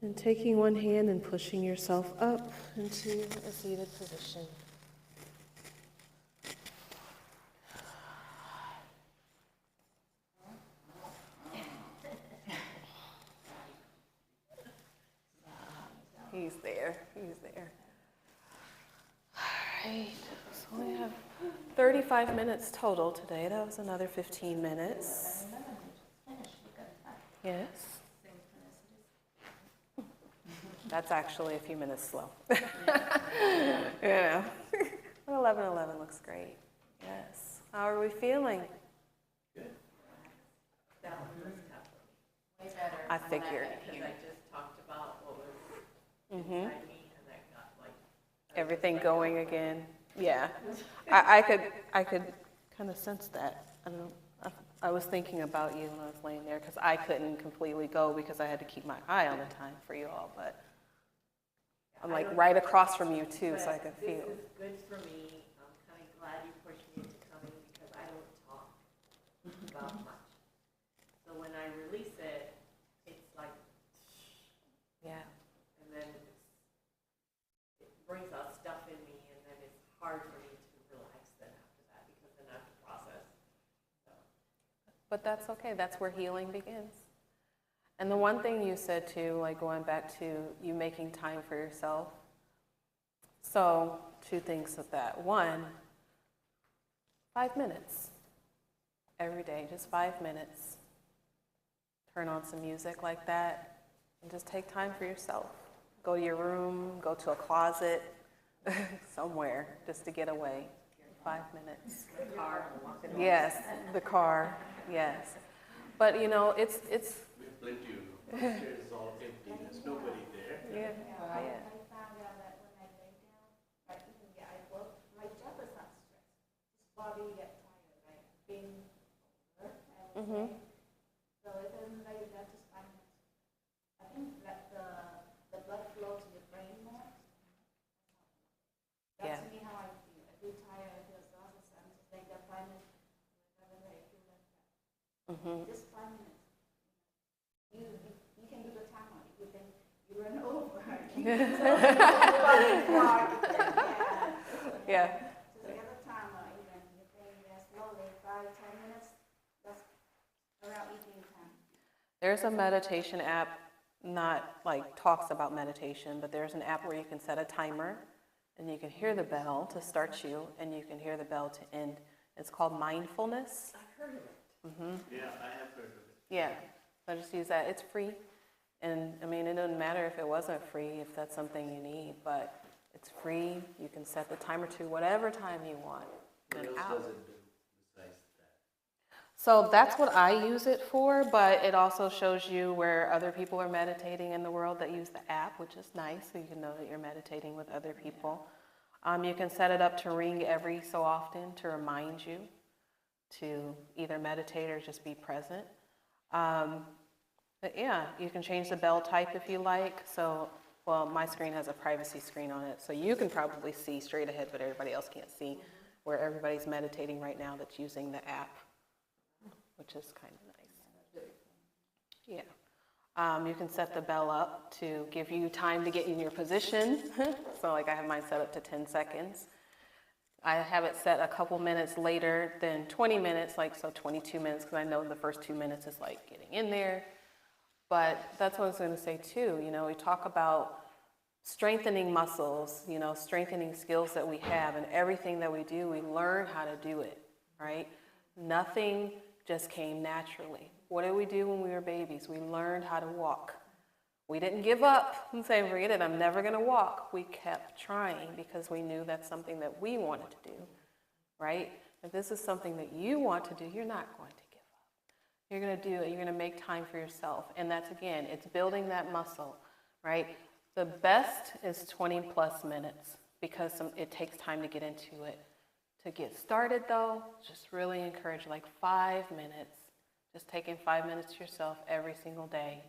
And taking one hand and pushing yourself up into a seated position. He's there. All right, so we have 35 minutes total today. That was another 15 minutes. Yes. That's actually a few minutes slow. You know, 11:11 looks great. Yes. How are we feeling? That one was tough. Way better. I figured. Because I just talked about what was Mm-hmm. inside me, and I got like Everything going again. Yeah. I could kind of sense that. I don't know. I was thinking about you when I was laying there because I couldn't completely go because I had to keep my eye on the time for you all, but I'm like right across from you too, so I could feel. This is good for me. I'm kind of glad you pushed me into coming because I don't talk about much. So when I release it, it's like, Yeah. and then it brings out stuff in me, and then it's hard for me to relax then after that because then I have to process. So. But that's okay. That's where healing begins. And the one thing you said too, like going back to you making time for yourself. So 2 things with that. 1, 5 minutes every day, just 5 minutes. Turn on some music like that and just take time for yourself. Go to your room, go to a closet, somewhere just to get away. 5 minutes. The car, walking around. Yes, the car, yes. But you know, it's We have plenty of room. Upstairs is all empty, there's nobody there. yeah. I found out that when I lay down, like even I work, my job is not stress. Just body get tired, right? Being over, I would Mhm. say. So if I'm lay down just 5 minutes, I think that the blood flow to the brain more. Yeah. That's me how I feel. I feel tired, I feel exhausted, so I'm just like that 5 minutes. Whenever I feel like that. Mhm. Just 5 minutes. You can do the timer. You think you run over. Yeah. So the other timer, even you think that slowly, 5-10 minutes, that's around eating time. There's a meditation app, not like talks about meditation, but there's an app where you can set a timer and you can hear the bell to start you and you can hear the bell to end. It's called Mindfulness. I've heard of it. Mm-hmm. Yeah, I have heard of it. Yeah, so just use that. It's free. And I mean, it doesn't matter if it wasn't free, if that's something you need, but it's free. You can set the timer to whatever time you want. What An else hour. does it do besides that? So that's what I use it for, but it also shows you where other people are meditating in the world that use the app, which is nice, so you can know that you're meditating with other people. You can set it up to ring every so often to remind you to either meditate or just be present. But yeah, you can change the bell type if you like. So, well, my screen has a privacy screen on it, so you can probably see straight ahead, but everybody else can't see where everybody's meditating right now that's using the app. which is kind of nice. Yeah. You can set the bell up to give you time to get in your position. So like I have mine set up to 10 seconds. I have it set a couple minutes later than 20 minutes, like so 22 minutes, because I know the first 2 minutes is like getting in there. But that's what I was going to say too. You know, we talk about strengthening muscles, you know, strengthening skills that we have, and everything that we do, we learn how to do it, right? Nothing just came naturally. What did we do when we were babies? We learned how to walk. We didn't give up and say, forget it, I'm never going to walk. We kept trying because we knew that's something that we wanted to do, right? If this is something that you want to do, you're not going to give up. You're going to do it. You're going to make time for yourself. And that's, again, it's building that muscle, right? The best is 20 plus minutes because it takes time to get into it. To get started, though, just really encourage like 5 minutes. Just taking 5 minutes to yourself every single day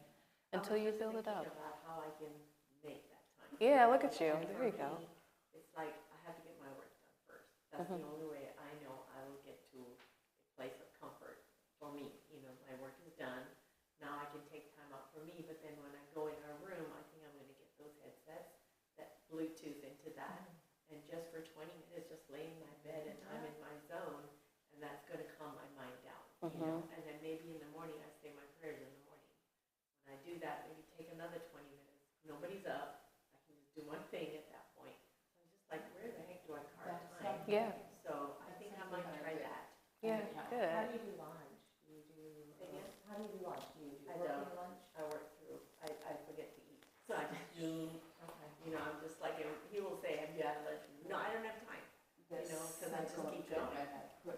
until you build it up. About how I can make that time. Yeah, look at you. And There for you go. me, it's like I have to get my work done first. That's the only way I know I will get to a place of comfort for me. You know, my work is done. Now I can take time out for me. But then when I go in our room, I think I'm going to get those headsets, that Bluetooth into that. And just for 20 minutes, just lay in my bed and I'm in my zone. And that's going to calm my mind down. You know? And then maybe in the morning, I say my prayers in the morning. When I do that, maybe take another 20 minutes. Nobody's up. I can just do one thing at that point. So I'm just like, where the heck do I carve time? Yeah. So I think I might try that. Yeah, How good. do you do lunch? Do you do, Again? how do you do lunch? Do you do I working don't. lunch? I work through. I forget to eat. So I just do. Okay. You know, I'm just like, he will say, have you had lunch? No, I don't have time. You know, because I just keep going.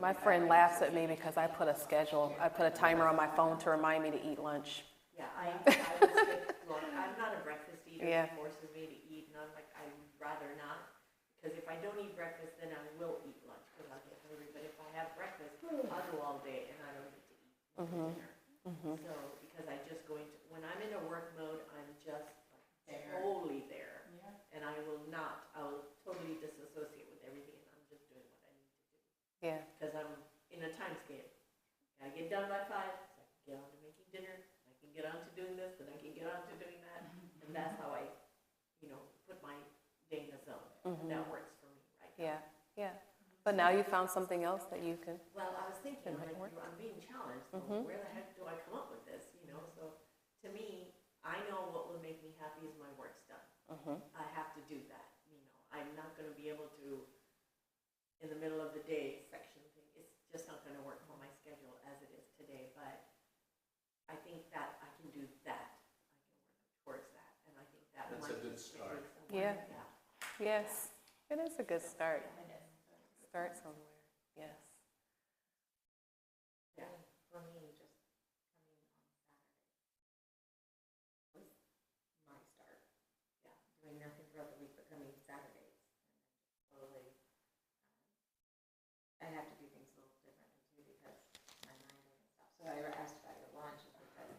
My friend laughs at me because I put a schedule. I put a timer on my phone to remind me to eat lunch. Yeah, I will skip lunch. I'm not a breakfast eater. Yeah. It forces me to eat, and I'm like, I would rather not. Because if I don't eat breakfast, then I will eat lunch because I'll get hungry. But if I have breakfast, I'll go all day and I don't need to eat dinner. So, because I just go into, when I'm in a work mode, I'm just like, totally there. And I will totally disassociate with everything and I'm just doing what I need to do. Yeah. Because I'm in a time scale. I get done by 5, so I can get on to making dinner, I can get on to doing this, then I can get on to doing that. And that's how I, you know, put my day in the zone. That works for me right now. Yeah, yeah. But now you found something else that you can. Well, I was thinking, That might like, work. I'm being challenged, so where the heck do I come up with this, you know? So to me, I know what will make me happy is my work's done. I have to do that, you know. I'm not going to be able to, in the middle of the day, section thing. It's just not going to work for my schedule as it is today. But I think that I can do that. I can work towards that, and I think that That's a good start. Yeah. Yes, it is a good start. Start somewhere. Yes. Yeah. For me, just coming on Saturday was my start. Yeah, doing nothing throughout the week but coming Saturdays. And then slowly, I have to do things a little differently too because my mind doesn't stop. So I asked about your lunch is because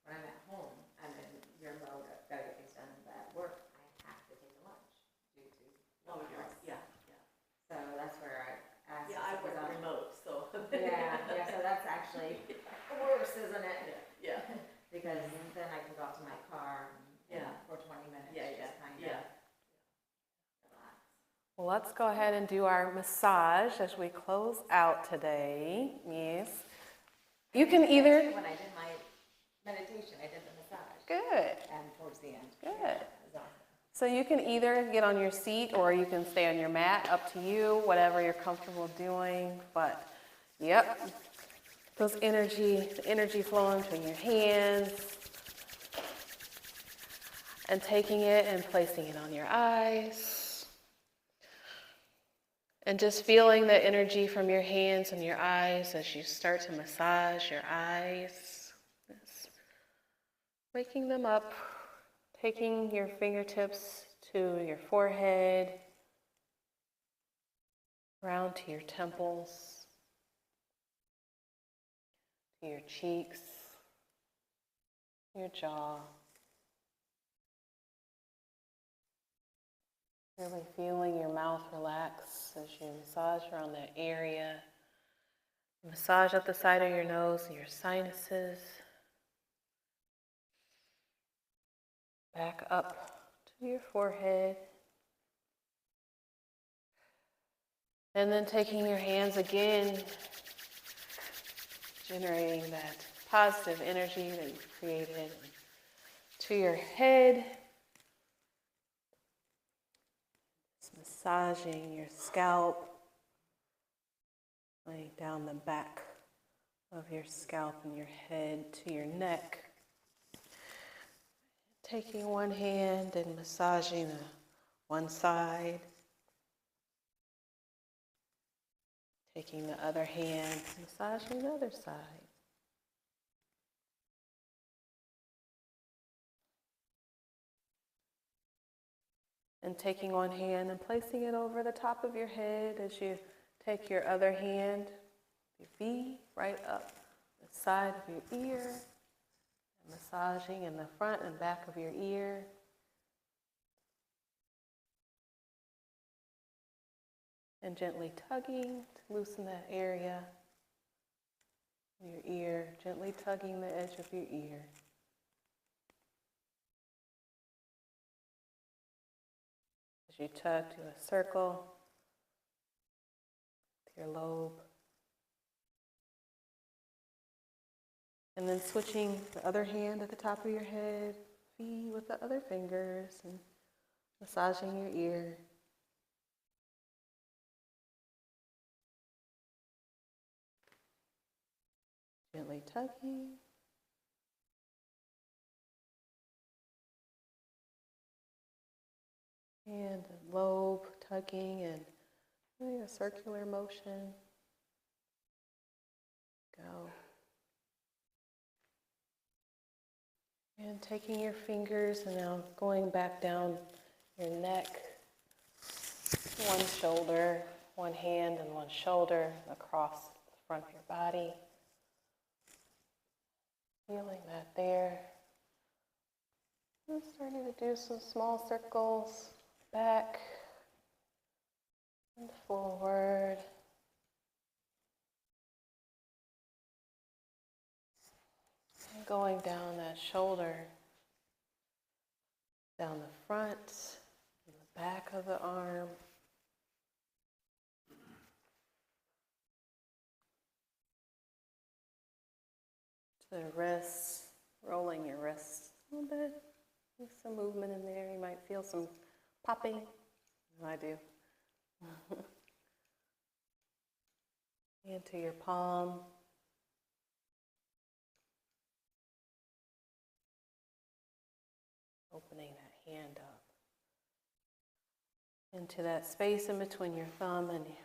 when I'm at home, I'm in your mode of gotta get things done. But at work, I have to take a lunch due to Oh, hours. yeah. So that's where I asked. Yeah, I work remote, so. Yeah, so that's actually worse, isn't it? Yeah. Because then I can go out to my car and Yeah. for 20 minutes, Yeah, just kind of yeah. relax. Well, let's go ahead and do our massage as we close out today. Yes. You can either. When I did my meditation, I did the massage. Good. And towards the end. Good. Yeah, it was awesome. So you can either get on your seat or you can stay on your mat, up to you, whatever you're comfortable doing. But, yep, the energy flowing between your hands and taking it and placing it on your eyes. And just feeling the energy from your hands and your eyes as you start to massage your eyes. Yes. Waking them up. Taking your fingertips to your forehead, around to your temples, to your cheeks, your jaw. Really feeling your mouth relax as you massage around that area. Massage up the side of your nose and your sinuses. Back up to your forehead. And then taking your hands again, generating that positive energy that you've created to your head. Just massaging your scalp, laying down the back of your scalp and your head to your neck. Taking one hand and massaging one side. Taking the other hand, massaging the other side. And taking one hand and placing it over the top of your head as you take your other hand, your V, right up the side of your ear, and massaging in the front and back of your ear. And gently tugging to loosen that area of your ear, gently tugging the edge of your ear. As you tug to a circle to your lobe. And then switching the other hand at the top of your head, V with the other fingers, and massaging your ear. Gently tugging. And the lobe tugging and doing a circular motion. Go. And taking your fingers and now going back down your neck, one shoulder, one hand and one shoulder across the front of your body. Feeling that there. And starting to do some small circles back and forward. And going down that shoulder, down the front, and the back of the arm. To the wrists, rolling your wrists a little bit. There's some movement in there. You might feel some popping. I do. Into your palm. Opening that hand up. Into that space in between your thumb and your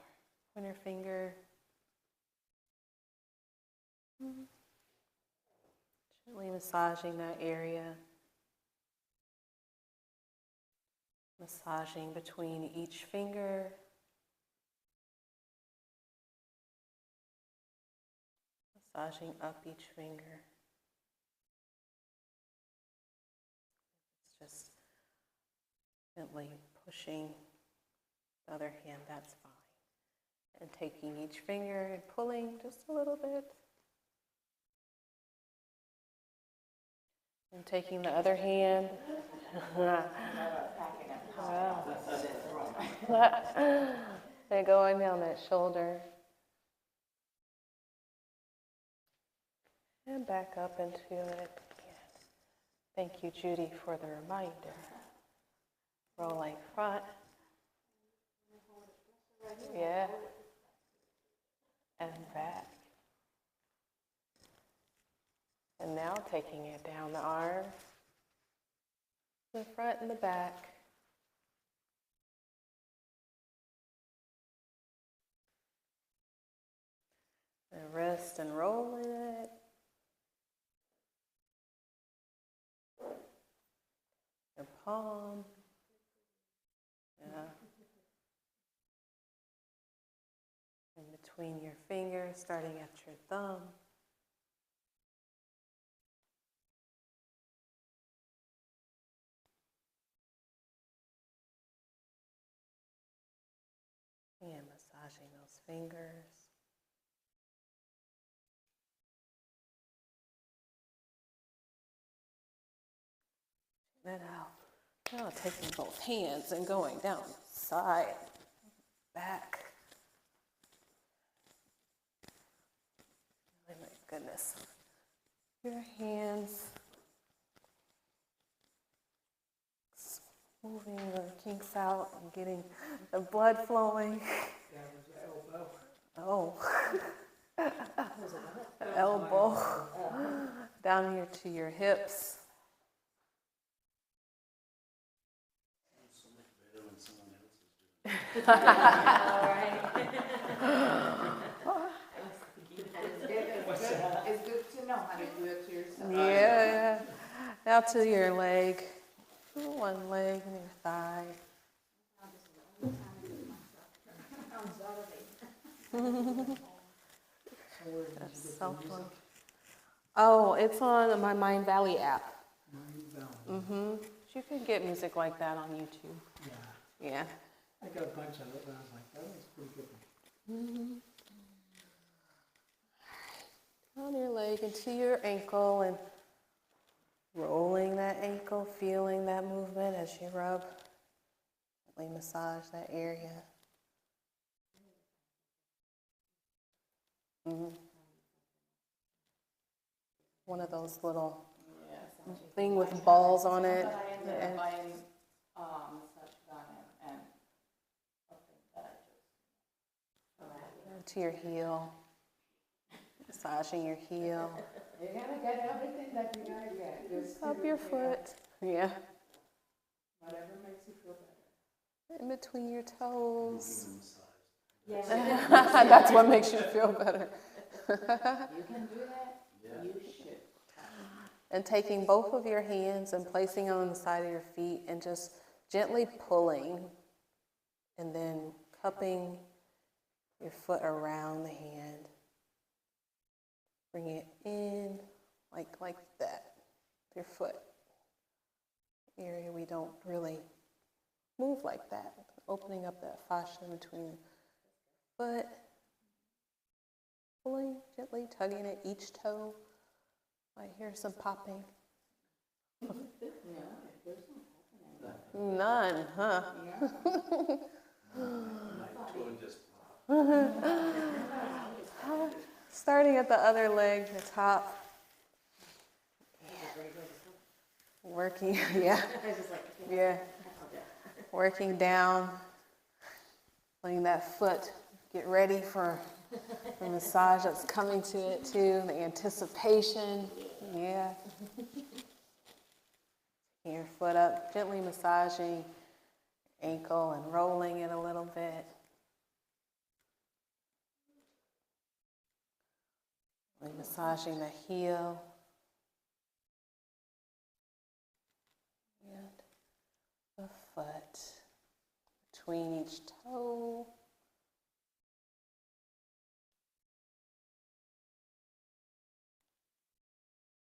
pointer finger. Gently massaging that area. Massaging between each finger. Massaging up each finger. It's just gently pushing the other hand, that's fine. And taking each finger and pulling just a little bit. And taking the other hand. And going down that shoulder. And back up into it. Thank you, Judy, for the reminder. Rolling front. Yeah. And back. And now taking it down the arm, the front and the back. The wrist and rolling it. Your palm. Yeah. In between your fingers, starting at your thumb. And massaging those fingers. it out. Now taking both hands and going down the side, back. Oh my goodness. Your hands. Moving the kinks out and getting the blood flowing. That was the elbow. Oh. The elbow. Down here to your hips. So much better when someone else is doing It's good to know how to do it to yourself. Yeah. Now to your leg. One leg and your thigh. That's self-love. Oh, it's on my Mind Valley app. Mm-hmm. You can get music like that on YouTube. Yeah, Yeah. I got a bunch of it, and I was like, that was pretty good. On your leg into your ankle and rolling that ankle, feeling that movement as you rub. Gently massage that area. One of those little thing with balls on it. But I ended And up buying massage gun and something that I just. to your heel. Massaging your heel. You gotta get everything that you gotta get. Just Up your foot. Yeah. whatever makes you feel better. In between your toes. Yes. That's what makes you feel better. You can do that. Yeah. You should. And taking both of your hands and placing it on the side of your feet and just gently pulling and then cupping your foot around the hand. Bring it in like that. Your foot. Area we don't really move like that. Opening up that fascia between foot. Pulling, gently tugging at each toe. I hear some popping. None, huh? Starting at the other leg, the top. Working, yeah. Yeah. Working down. Letting that foot get ready for the massage that's coming to it too, the anticipation. Yeah. Your foot up, gently massaging ankle and rolling it a little bit. And massaging the heel. And the foot between each toe.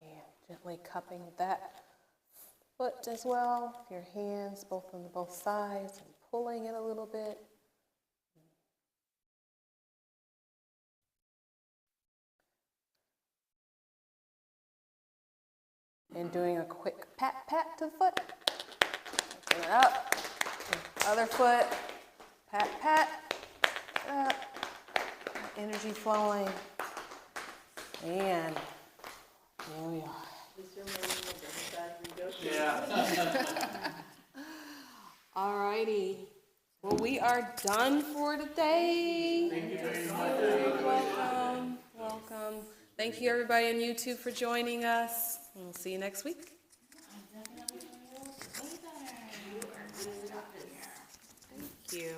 And gently cupping that foot as well, your hands both on both sides, and pulling it a little bit. And doing a quick pat to the foot. Open it up. Other foot. Pat. Up. Energy flowing. And here we are. Yeah. Alrighty. Well, we are done for today. Thank you very much. Welcome. Thank you everybody on YouTube for joining us. And we'll see you next week. Thank you.